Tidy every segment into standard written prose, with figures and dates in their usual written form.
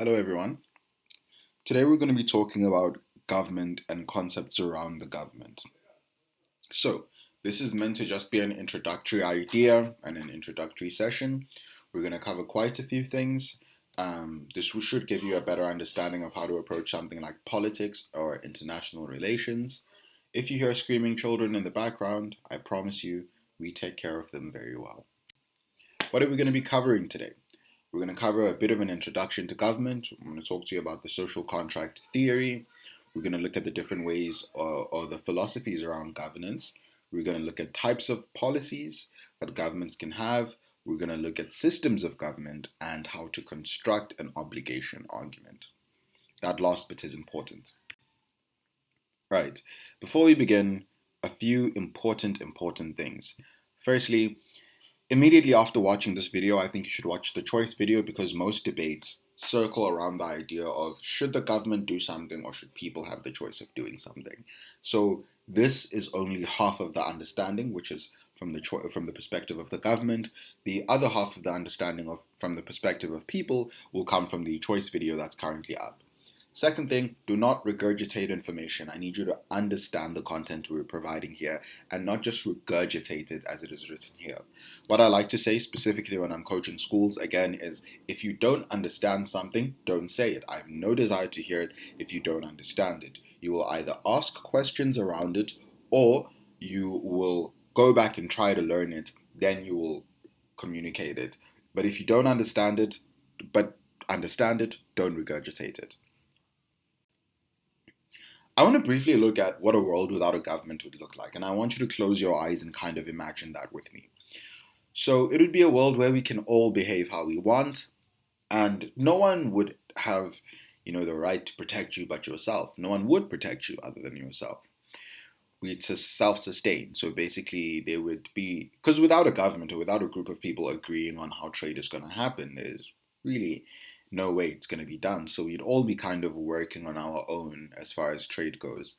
Hello, everyone. Today we're going to be talking about government and concepts around the government. So, this is meant to just be an introductory idea and an introductory session. We're going to cover quite a few things. This should give you a better understanding of how to approach something like politics or international relations. If you hear screaming children in the background, I promise you we take care of them very well. What are we going to be covering today? We're going to cover a bit of an introduction to government. I'm going to talk to you about the social contract theory. We're going to look at the different ways or the philosophies around governance. We're going to look at types of policies that governments can have. We're going to look at systems of government and how to construct an obligation argument. That last bit is important. Right. Before we begin, a few important things. Firstly, immediately after watching this video, I think you should watch the choice video because most debates circle around the idea of should the government do something or should people have the choice of doing something. So this is only half of the understanding, which is from the perspective of the government. The other half of the understanding from the perspective of people will come from the choice video that's currently up. Second thing, do not regurgitate information. I need you to understand the content we're providing here and not just regurgitate it as it is written here. What I like to say specifically when I'm coaching schools again is if you don't understand something, don't say it. I have no desire to hear it if you don't understand it. You will either ask questions around it or you will go back and try to learn it, then you will communicate it. But if you don't understand it, don't regurgitate it. I want to briefly look at what a world without a government would look like, and I want you to close your eyes and kind of imagine that with me. So it would be a world where we can all behave how we want, and no one would have, the right to protect you but yourself. No one would protect you other than yourself. It's self-sustained. So basically, there would be, because without a government or without a group of people agreeing on how trade is going to happen, there's really no way it's going to be done. So we'd all be kind of working on our own as far as trade goes.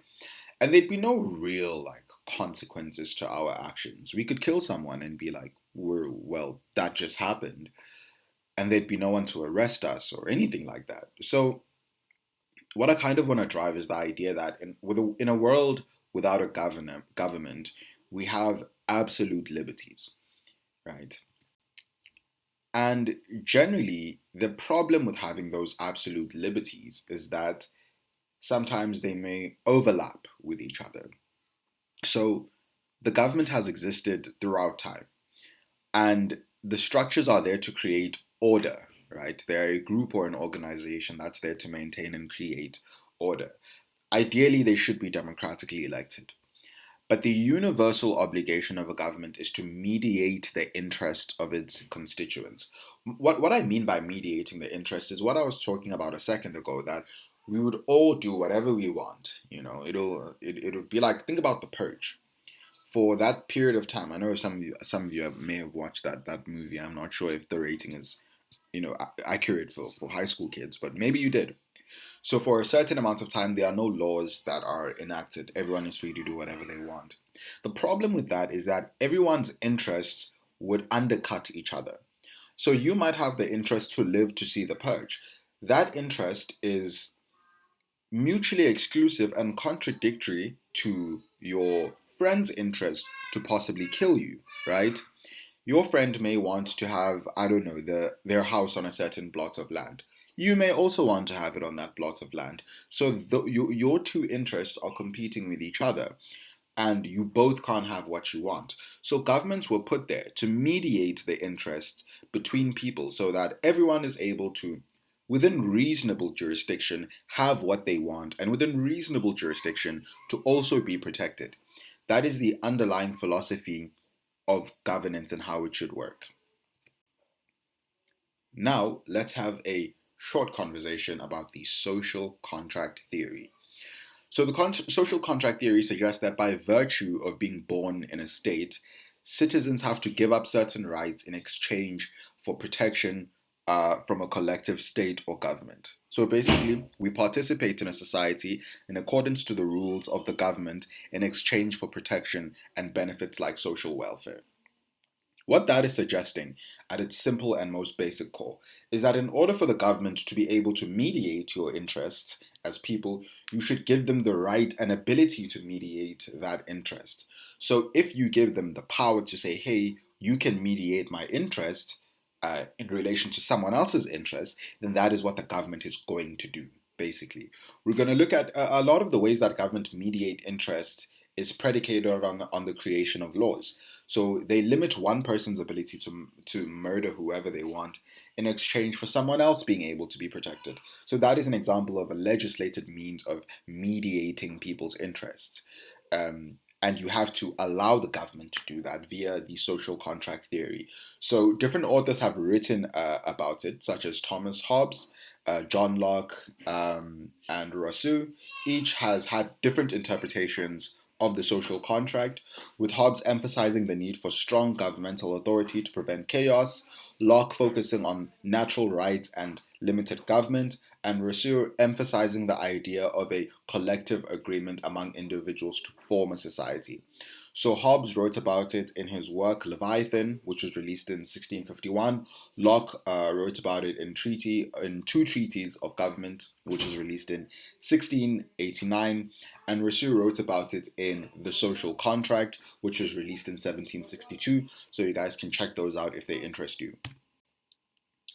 And there'd be no real consequences to our actions. We could kill someone and be like, well, that just happened. And there'd be no one to arrest us or anything like that. So what I kind of want to drive is the idea that in a world without a government, we have absolute liberties, right? And generally, the problem with having those absolute liberties is that sometimes they may overlap with each other. So the government has existed throughout time, and the structures are there to create order, right? They're a group or an organization that's there to maintain and create order. Ideally, they should be democratically elected. But the universal obligation of a government is to mediate the interest of its constituents. What I mean by mediating the interest is what I was talking about a second ago, that we would all do whatever we want. It'll be like, think about The Purge. For that period of time, I know some of you may have watched that movie. I'm not sure if the rating is, accurate for high school kids, but maybe you did. So for a certain amount of time, there are no laws that are enacted. Everyone is free to do whatever they want. The problem with that is that everyone's interests would undercut each other. So you might have the interest to live to see the purge. That interest is mutually exclusive and contradictory to your friend's interest to possibly kill you, right? Your friend may want to have, I don't know, their house on a certain plot of land. You may also want to have it on that plot of land. So your two interests are competing with each other, and you both can't have what you want. So governments were put there to mediate the interests between people so that everyone is able to, within reasonable jurisdiction, have what they want, and within reasonable jurisdiction to also be protected. That is the underlying philosophy of governance and how it should work. Now, let's have a short conversation about the social contract theory. So, the social contract theory suggests that by virtue of being born in a state, citizens have to give up certain rights in exchange for protection from a collective state or government. So basically, we participate in a society in accordance to the rules of the government in exchange for protection and benefits like social welfare. What that is suggesting, at its simple and most basic core, is that in order for the government to be able to mediate your interests as people, you should give them the right and ability to mediate that interest. So if you give them the power to say, hey, you can mediate my interest in relation to someone else's interest, then that is what the government is going to do, basically. We're going to look at a lot of the ways that government mediate interests is predicated on the creation of laws. So they limit one person's ability to murder whoever they want in exchange for someone else being able to be protected. So that is an example of a legislated means of mediating people's interests. And you have to allow the government to do that via the social contract theory. So different authors have written about it, such as Thomas Hobbes, John Locke, and Rousseau. Each has had different interpretations of the social contract, with Hobbes emphasizing the need for strong governmental authority to prevent chaos, Locke focusing on natural rights and limited government, and Rousseau emphasizing the idea of a collective agreement among individuals to form a society. So Hobbes wrote about it in his work Leviathan, which was released in 1651. Locke wrote about it in two treaties of government, which was released in 1689, and Rousseau wrote about it in The Social Contract, which was released in 1762. So you guys can check those out if they interest you.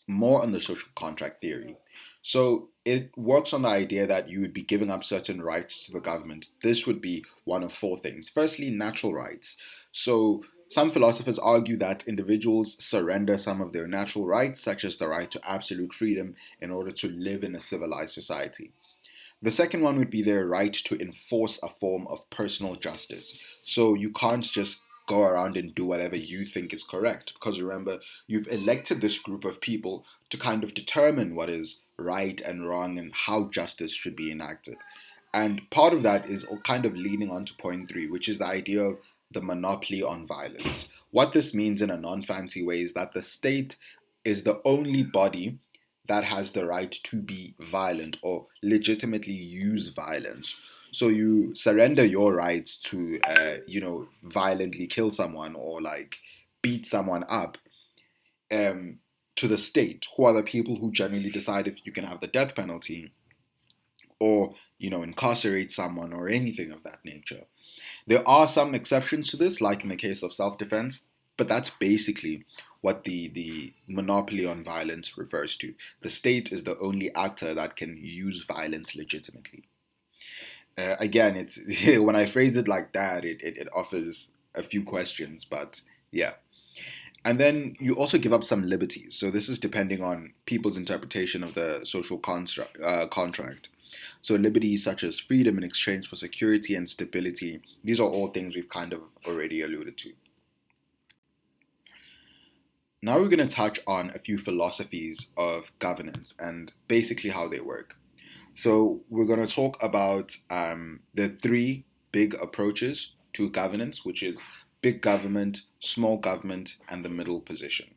More on the social contract theory. So it works on the idea that you would be giving up certain rights to the government. This would be one of four things. Firstly, natural rights. So some philosophers argue that individuals surrender some of their natural rights, such as the right to absolute freedom, in order to live in a civilized society. The second one would be their right to enforce a form of personal justice. So you can't just go around and do whatever you think is correct, because remember, you've elected this group of people to kind of determine what is right and wrong and how justice should be enacted. And part of that is kind of leaning on to point three, which is the idea of the monopoly on violence. What this means in a non-fancy way is that the state is the only body that has the right to be violent or legitimately use violence. So you surrender your right to, violently kill someone or like beat someone up to the state, who are the people who generally decide if you can have the death penalty or, incarcerate someone or anything of that nature. There are some exceptions to this, like in the case of self-defense, but that's basically what the monopoly on violence refers to. The state is the only actor that can use violence legitimately. Again, it's when I phrase it like that, it offers a few questions, but yeah. And then you also give up some liberties. So this is depending on people's interpretation of the social contract. So liberties such as freedom in exchange for security and stability, these are all things we've kind of already alluded to. Now we're going to touch on a few philosophies of governance and basically how they work. So we're going to talk about the three big approaches to governance, which is big government, small government, and the middle position.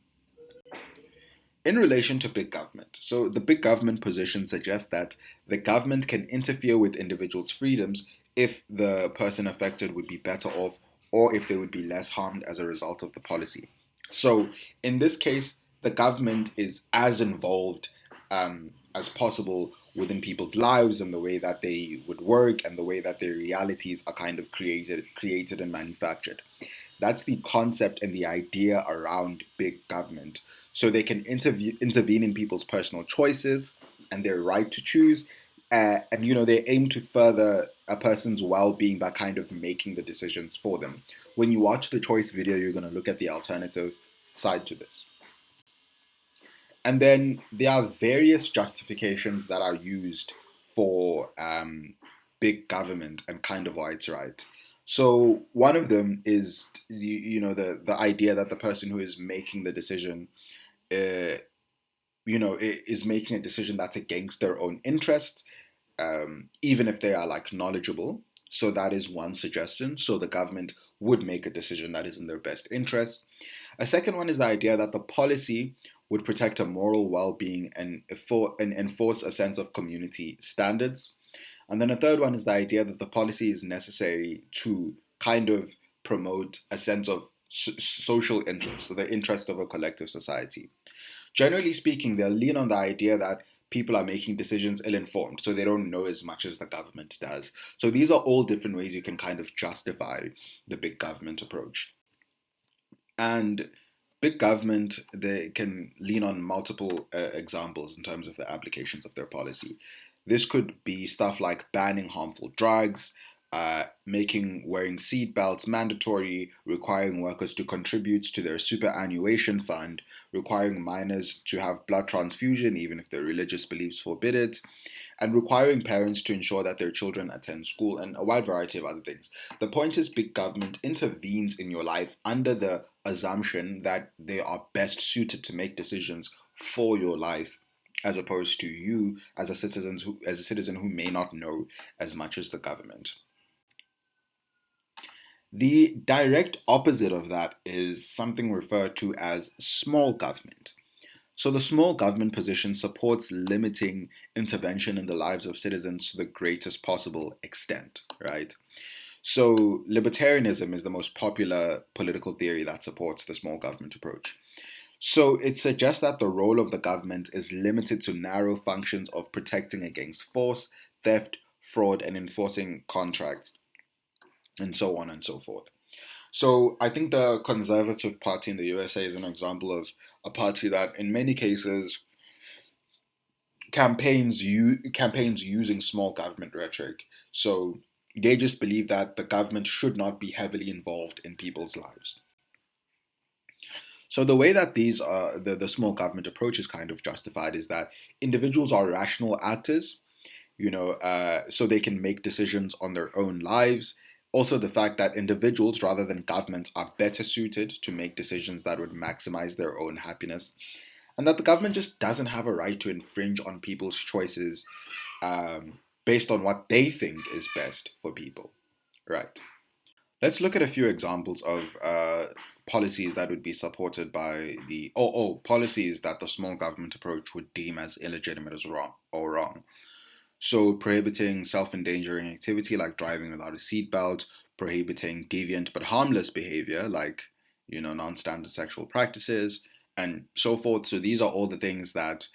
In relation to big government, so the big government position suggests that the government can interfere with individuals' freedoms if the person affected would be better off or if they would be less harmed as a result of the policy. So in this case, the government is as involved as possible within people's lives and the way that they would work and the way that their realities are kind of created and manufactured. That's the concept and the idea around big government. So they can intervene in people's personal choices and their right to choose. They aim to further a person's well-being by kind of making the decisions for them. When you watch the choice video, you're going to look at the alternative side to this. And then there are various justifications that are used for big government and kind of why it's right. So one of them is the idea that the person who is making the decision, is making a decision that's against their own interests, even if they are like knowledgeable. So that is one suggestion. So the government would make a decision that is in their best interest. A second one is the idea that the policy would protect a moral well-being and enforce a sense of community standards. And then a third one is the idea that the policy is necessary to kind of promote a sense of social interest, or the interest of a collective society. Generally speaking, they'll lean on the idea that people are making decisions ill-informed, so they don't know as much as the government does. So these are all different ways you can kind of justify the big government approach. And big government, they can lean on multiple examples in terms of the applications of their policy. This could be stuff like banning harmful drugs, making wearing seat belts mandatory, requiring workers to contribute to their superannuation fund, requiring minors to have blood transfusion even if their religious beliefs forbid it, and requiring parents to ensure that their children attend school, and a wide variety of other things. The point is, big government intervenes in your life under the assumption that they are best suited to make decisions for your life, as opposed to you as a citizen who may not know as much as the government. The direct opposite of that is something referred to as small government. So the small government position supports limiting intervention in the lives of citizens to the greatest possible extent, right? So libertarianism is the most popular political theory that supports the small government approach. So it suggests that the role of the government is limited to narrow functions of protecting against force, theft, fraud, and enforcing contracts, and so on and so forth. So I think the Conservative Party in the USA is an example of a party that, in many cases, campaigns using small government rhetoric. So they just believe that the government should not be heavily involved in people's lives. So the way that the small government approach is kind of justified is that individuals are rational actors, so they can make decisions on their own lives. Also, the fact that individuals rather than governments are better suited to make decisions that would maximize their own happiness, and that the government just doesn't have a right to infringe on people's choices based on what they think is best for people. Right. Let's look at a few examples of policies that would be supported by policies that the small government approach would deem as illegitimate as wrong. So prohibiting self-endangering activity like driving without a seatbelt, prohibiting deviant but harmless behavior like, non-standard sexual practices, and so forth. So these are all the things that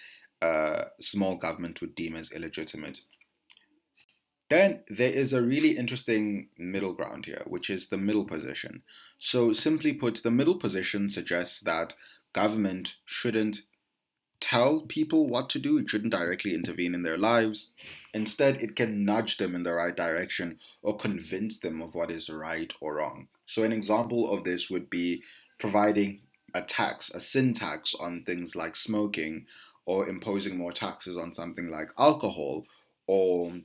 small government would deem as illegitimate. Then there is a really interesting middle ground here, which is the middle position. So simply put, the middle position suggests that government shouldn't tell people what to do. It shouldn't directly intervene in their lives. Instead, it can nudge them in the right direction or convince them of what is right or wrong. So an example of this would be providing a sin tax on things like smoking, or imposing more taxes on something like alcohol, or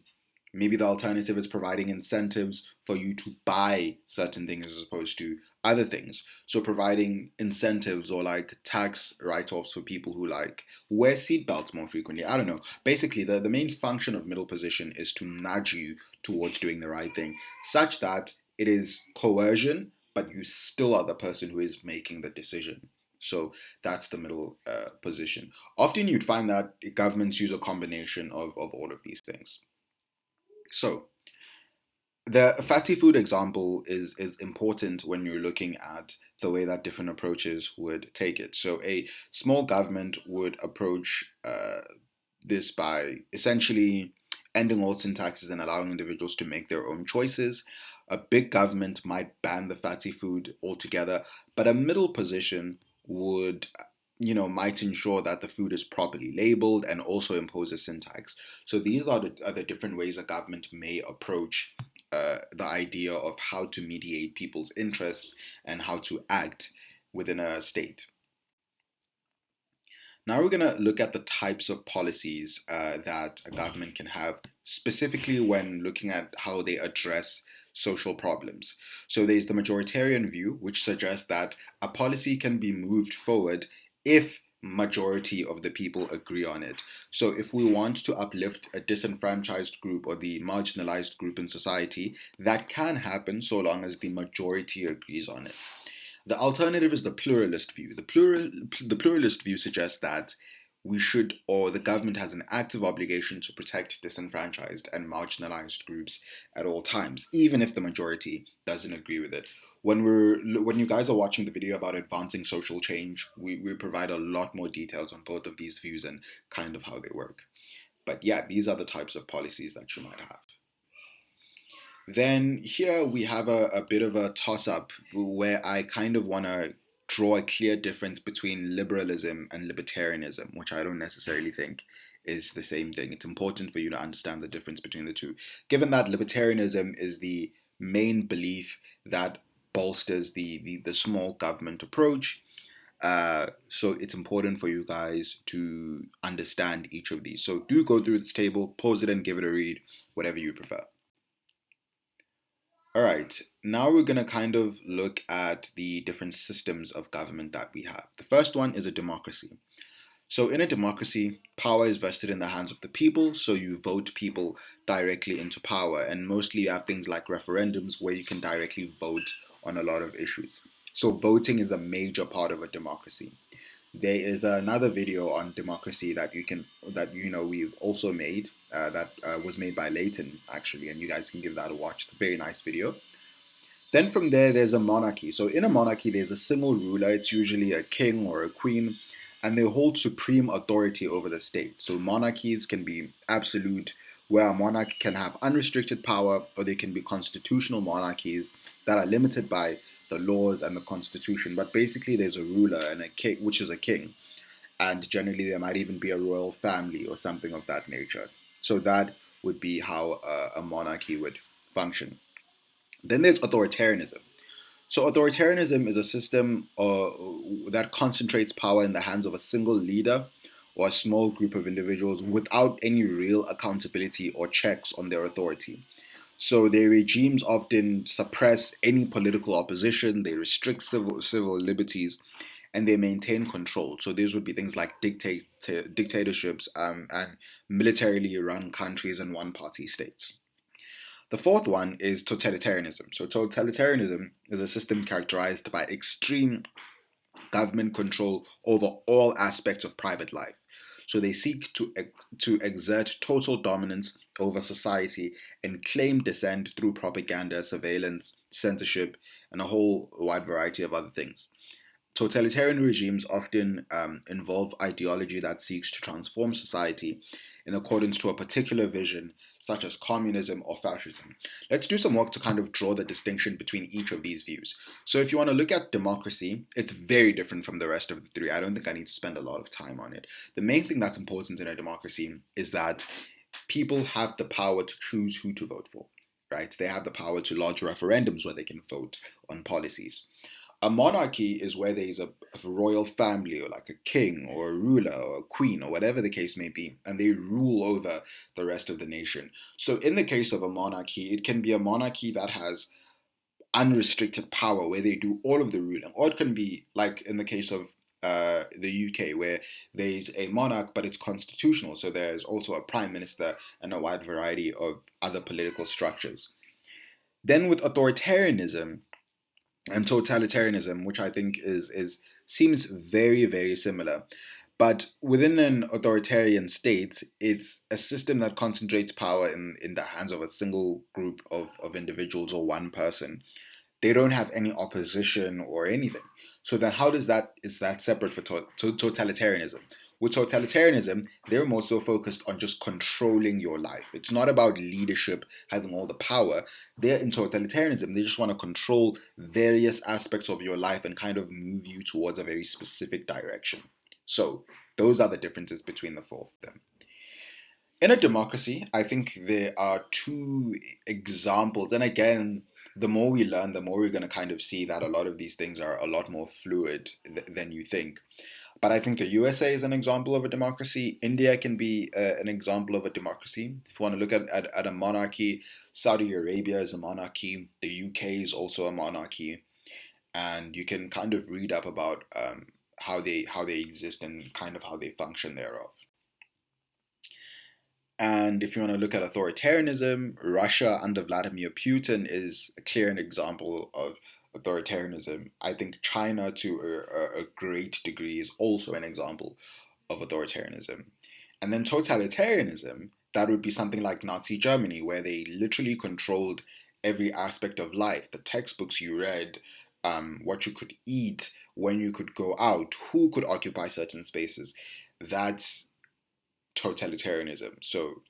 maybe the alternative is providing incentives for you to buy certain things as opposed to other things. So providing incentives or like tax write-offs for people who like wear seatbelts more frequently. I don't know. Basically, the main function of middle position is to nudge you towards doing the right thing, such that it is coercion, but you still are the person who is making the decision. So that's the middle position. Often you'd find that governments use a combination of all of these things. So the fatty food example is important when you're looking at the way that different approaches would take it. So a small government would approach this by essentially ending all sin taxes and allowing individuals to make their own choices. A big government might ban the fatty food altogether, but a middle position would might ensure that the food is properly labeled and also impose a sin tax. So these are the different ways a government may approach the idea of how to mediate people's interests and how to act within a state. Now we're going to look at the types of policies that a government can have, specifically when looking at how they address social problems. So there's the majoritarian view, which suggests that a policy can be moved forward if majority of the people agree on it. So if we want to uplift a disenfranchised group or the marginalized group in society, that can happen so long as the majority agrees on it. The alternative is the pluralist view. The pluralist view suggests that we should, or the government has an active obligation to protect disenfranchised and marginalized groups at all times, even if the majority doesn't agree with it. When you guys are watching the video about advancing social change, we provide a lot more details on both of these views and kind of how they work. But yeah, these are the types of policies that you might have. Then here we have a bit of a toss up where I kind of want to draw a clear difference between liberalism and libertarianism, which I don't necessarily think is the same thing. It's important for you to understand the difference between the two, given that libertarianism is the main belief that bolsters the small government approach. So it's important for you guys to understand each of these. So do go through this table, pause it and give it a read, whatever you prefer. All right, now we're going to kind of look at the different systems of government that we have. The first one is a democracy. So in a democracy, power is vested in the hands of the people, so you vote people directly into power. And mostly you have things like referendums where you can directly vote on a lot of issues. So voting is a major part of a democracy. There is another video on democracy that we've also made that was made by Leighton actually, and you guys can give that a watch. It's a very nice video. Then from there's a monarchy. So in a monarchy, there's a single ruler. It's usually a king or a queen, and they hold supreme authority over the state. So monarchies can be absolute, where a monarch can have unrestricted power, or they can be constitutional monarchies that are limited by the laws and the constitution. But basically, there's a ruler and a king, which is a king, and generally there might even be a royal family or something of that nature. So that would be how a monarchy would function. Then there's authoritarianism. So authoritarianism is a system that concentrates power in the hands of a single leader or a small group of individuals without any real accountability or checks on their authority. So their regimes often suppress any political opposition, they restrict civil liberties, and they maintain control. So these would be things like dictatorships and militarily run countries and one-party states. The fourth one is totalitarianism. So totalitarianism is a system characterized by extreme government control over all aspects of private life. So they seek to exert total dominance over society and claim dissent through propaganda, surveillance, censorship, and a whole wide variety of other things. Totalitarian regimes often involve ideology that seeks to transform society in accordance to a particular vision, such as communism or fascism. Let's do some work to kind of draw the distinction between each of these views. So if you want to look at democracy, it's very different from the rest of the three. I don't think I need to spend a lot of time on it. The main thing that's important in a democracy is that people have the power to choose who to vote for, right? They have the power to lodge referendums where they can vote on policies. A monarchy is where there's a royal family, or like a king or a ruler or a queen or whatever the case may be, and they rule over the rest of the nation. So in the case of a monarchy, it can be a monarchy that has unrestricted power where they do all of the ruling, or it can be like in the case of the UK, where there's a monarch but it's constitutional, so there's also a prime minister and a wide variety of other political structures. Then with authoritarianism and totalitarianism, which I think is seems very, very similar. But within an authoritarian state, it's a system that concentrates power in the hands of a single group of individuals or one person. They don't have any opposition or anything. So then how is that separate for totalitarianism? With totalitarianism, they're more so focused on just controlling your life. It's not about leadership having all the power. They're in totalitarianism. They just want to control various aspects of your life and kind of move you towards a very specific direction. So those are the differences between the four of them. In a democracy, I think there are two examples. And again, the more we learn, the more we're going to kind of see that a lot of these things are a lot more fluid than you think. But I think the USA is an example of a democracy. India can be an example of a democracy. If you want to look at a monarchy, Saudi Arabia is a monarchy. The UK is also a monarchy. And you can kind of read up about how they exist and kind of how they function thereof. And if you want to look at authoritarianism, Russia under Vladimir Putin is a clear example of authoritarianism. I think China, to a great degree, is also an example of authoritarianism. And then totalitarianism, that would be something like Nazi Germany, where they literally controlled every aspect of life, the textbooks you read, what you could eat, when you could go out, who could occupy certain spaces. That's totalitarianism. So,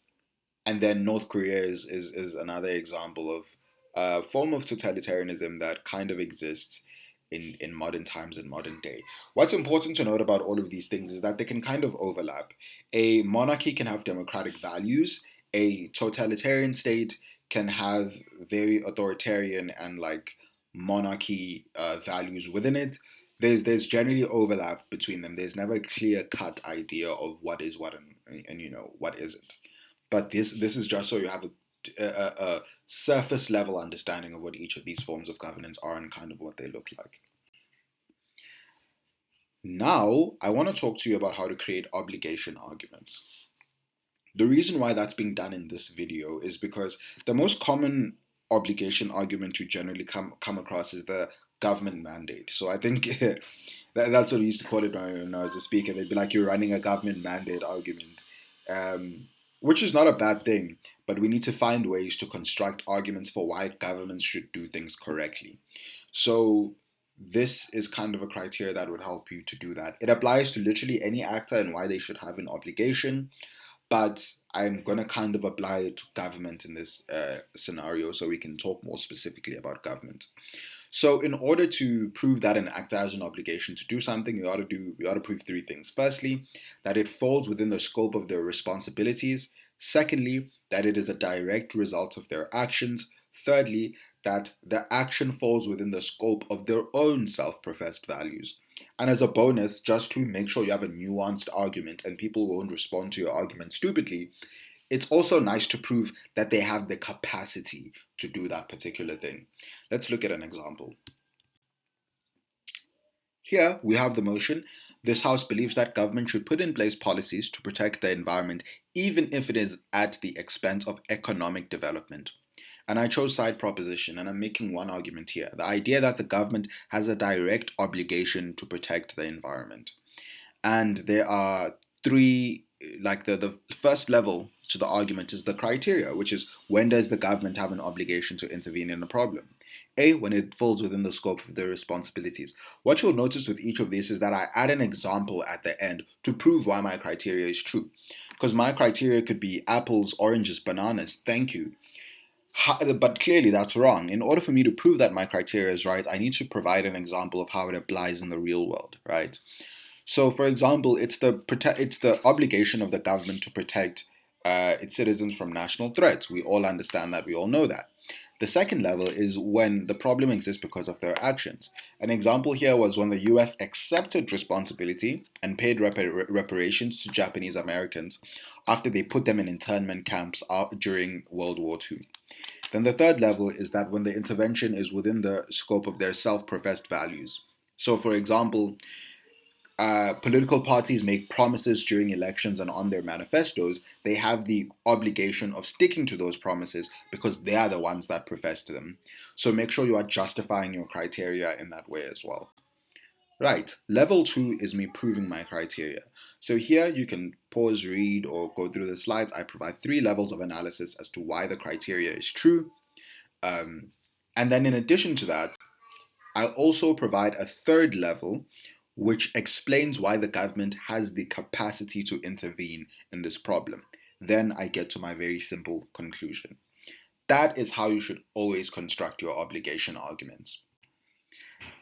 and then North Korea is another example of a form of totalitarianism that kind of exists in modern times and modern day. What's important to note about all of these things is that they can kind of overlap. A monarchy can have democratic values, a totalitarian state can have very authoritarian and like monarchy values within it. There's generally overlap between them. There's never a clear cut idea of what is what and you know what isn't. But this is just so you have a surface level understanding of what each of these forms of governance are and kind of what they look like. Now, I want to talk to you about how to create obligation arguments. The reason why that's being done in this video is because the most common obligation argument you generally come across is the government mandate. So I think that's what we used to call it when I was a speaker. They'd be like, you're running a government mandate argument, which is not a bad thing, but we need to find ways to construct arguments for why governments should do things correctly. So this is kind of a criteria that would help you to do that. It applies to literally any actor and why they should have an obligation, but I'm going to kind of apply it to government in this scenario so we can talk more specifically about government. So in order to prove that an actor has an obligation to do something, we ought to prove three things. Firstly, that it falls within the scope of their responsibilities. Secondly, that it is a direct result of their actions. Thirdly, that the action falls within the scope of their own self-professed values. And as a bonus, just to make sure you have a nuanced argument and people won't respond to your argument stupidly, it's also nice to prove that they have the capacity to do that particular thing. Let's look at an example. Here we have the motion. This House believes that government should put in place policies to protect the environment, even if it is at the expense of economic development. And I chose side proposition, and I'm making one argument here. The idea that the government has a direct obligation to protect the environment. And there are three, like the first level to the argument is the criteria, which is when does the government have an obligation to intervene in a problem? A, when it falls within the scope of their responsibilities. What you'll notice with each of these is that I add an example at the end to prove why my criteria is true. Because my criteria could be apples, oranges, bananas, thank you. But clearly that's wrong. In order for me to prove that my criteria is right, I need to provide an example of how it applies in the real world, right? So, for example, it's the obligation of the government to protect its citizens from national threats. We all understand that. We all know that. The second level is when the problem exists because of their actions. An example here was when the US accepted responsibility and paid reparations to Japanese Americans after they put them in internment camps during World War II. Then the third level is that when the intervention is within the scope of their self-professed values. So, for example, political parties make promises during elections and on their manifestos. They have the obligation of sticking to those promises because they are the ones that profess to them. So make sure you are justifying your criteria in that way as well. Right, level 2 is me proving my criteria. So here you can pause, read, or go through the slides. I provide 3 levels of analysis as to why the criteria is true. And then in addition to that, I also provide a third level which explains why the government has the capacity to intervene in this problem. Then I get to my very simple conclusion. That is how you should always construct your obligation arguments.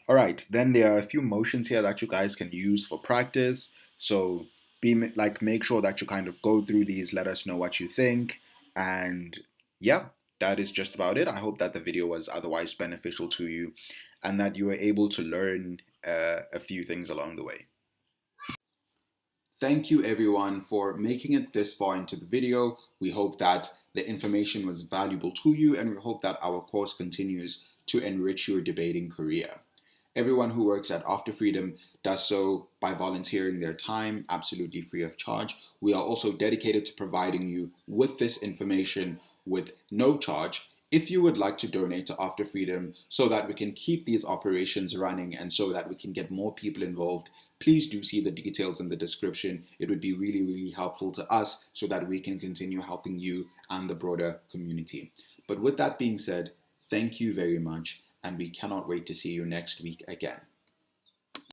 All right, then there are a few motions here that you guys can use for practice. So make sure that you kind of go through these, let us know what you think. And yeah, that is just about it. I hope that the video was otherwise beneficial to you and that you were able to learn a few things along the way. Thank you everyone for making it this far into the video. We hope that the information was valuable to you and we hope that our course continues to enrich your debating career. Everyone who works at After Freedom does so by volunteering their time, absolutely free of charge. We are also dedicated to providing you with this information with no charge. If you would like to donate to After Freedom so that we can keep these operations running and so that we can get more people involved, please do see the details in the description. It would be really, really helpful to us so that we can continue helping you and the broader community. But with that being said, thank you very much, and we cannot wait to see you next week again.